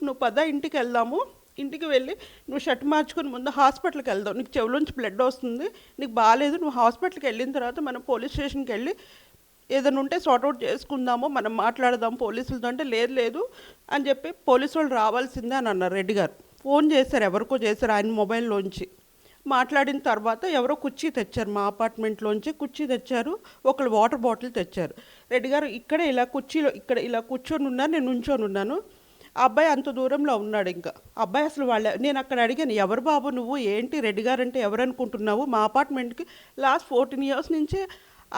నువ్వు పద ఇంటికి వెళ్దాము, ఇంటికి వెళ్ళి నువ్వు షర్ట్ మార్చుకుని ముందు హాస్పిటల్కి వెళ్దాం, నీకు చెవులోంచి బ్లడ్ వస్తుంది, నీకు బాగాలేదు, నువ్వు హాస్పిటల్కి వెళ్ళిన తర్వాత మనం పోలీస్ స్టేషన్కి వెళ్ళి ఏదైనా ఉంటే సార్ట్అవుట్ చేసుకుందాము, మనం మాట్లాడదాం పోలీసులతో. అంటే లేదు లేదు అని చెప్పి పోలీసు వాళ్ళు రావాల్సిందే అని అన్నారు రెడ్డి గారు. ఫోన్ చేశారు, ఎవరికో చేశారు ఆయన మొబైల్లోంచి. మాట్లాడిన తర్వాత ఎవరో కుర్చీ తెచ్చారు, మా అపార్ట్మెంట్లోంచి కుర్చీ తెచ్చారు, ఒకళ్ళు వాటర్ బాటిల్ తెచ్చారు. రెడ్డి గారు ఇక్కడే ఇలా కుర్చీలో ఇక్కడ ఇలా కూర్చొని ఉన్నారు, నేను నుంచొని ఉన్నాను. ఆ అబ్బాయి అంత దూరంలో ఉన్నాడు. ఇంకా అబ్బాయి అసలు నేను అక్కడ అడిగాను, ఎవరు బాబు నువ్వు, ఏంటి రెడ్డి గారు అంటే ఎవరు అనుకుంటున్నావు, మా అపార్ట్మెంట్కి లాస్ట్ 14 years నుంచే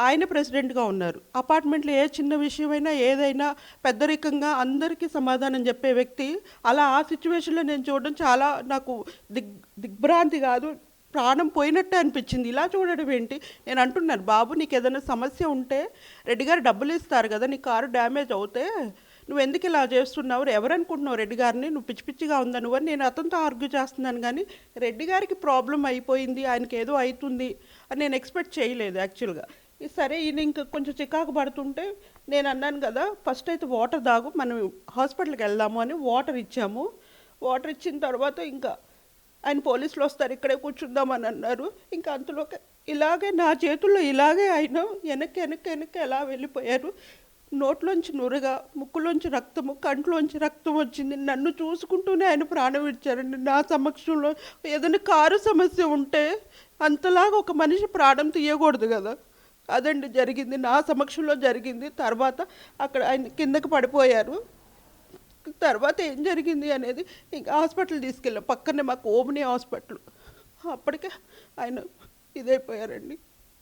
ఆయన ప్రెసిడెంట్గా ఉన్నారు. అపార్ట్మెంట్లో ఏ చిన్న విషయమైనా ఏదైనా పెద్దరికంగా అందరికీ సమాధానం చెప్పే వ్యక్తి. అలా ఆ సిచ్యువేషన్లో నేను చూడడం చాలా నాకు దిగ్భ్రాంతి కాదు, ప్రాణం పోయినట్టే అనిపించింది. ఇలా చూడడం ఏంటి? నేను అంటున్నాను, బాబు నీకు ఏదైనా సమస్య ఉంటే రెడ్డి గారు డబ్బులు ఇస్తారు కదా, నీ కారు డ్యామేజ్ అవుతే నువ్వు ఎందుకు ఇలా చేస్తున్నావు, ఎవరనుకుంటున్నావు రెడ్డి గారిని, నువ్వు పిచ్చి పిచ్చిగా ఉందా నువ్వు అని నేను అతనితో ఆర్గ్యూ చేస్తున్నాను. కానీ రెడ్డి గారికి ప్రాబ్లం అయిపోయింది, ఆయనకి ఏదో అవుతుంది అని నేను ఎక్స్పెక్ట్ చేయలేదు యాక్చువల్గా. సరే ఈయన ఇంకా కొంచెం చికాకు పడుతుంటే నేను అన్నాను కదా, ఫస్ట్ అయితే వాటర్ తాగు, మనం హాస్పిటల్కి వెళ్దాము అని వాటర్ ఇచ్చాము. వాటర్ ఇచ్చిన తర్వాత ఇంకా ఆయన పోలీసులు వస్తారు, ఇక్కడే కూర్చుందామని అన్నారు. ఇంకా అంతలోకి ఇలాగే నా చేతుల్లో ఇలాగే ఆయన వెనక్కి వెనక్కి వెనక్కి ఎలా వెళ్ళిపోయారు. నోట్లోంచి నురగా, ముక్కులోంచి రక్తము, కంట్లోంచి రక్తం వచ్చింది. నన్ను చూసుకుంటూనే ఆయన ప్రాణం విడిచారండి నా సమక్షంలో. ఏదైనా కారు సమస్య ఉంటే అంతలాగా ఒక మనిషి ప్రాణం తీయకూడదు కదా. అదండి జరిగింది, నా సమక్షంలో జరిగింది. తర్వాత అక్కడ ఆయన కిందకి పడిపోయారు. తర్వాత ఏం జరిగింది అనేది ఇంకా హాస్పిటల్ తీసుకెళ్ళాం, పక్కనే మాకు ఓమ్ని హాస్పిటల్. అప్పటికే ఆయన ఇదైపోయారండి.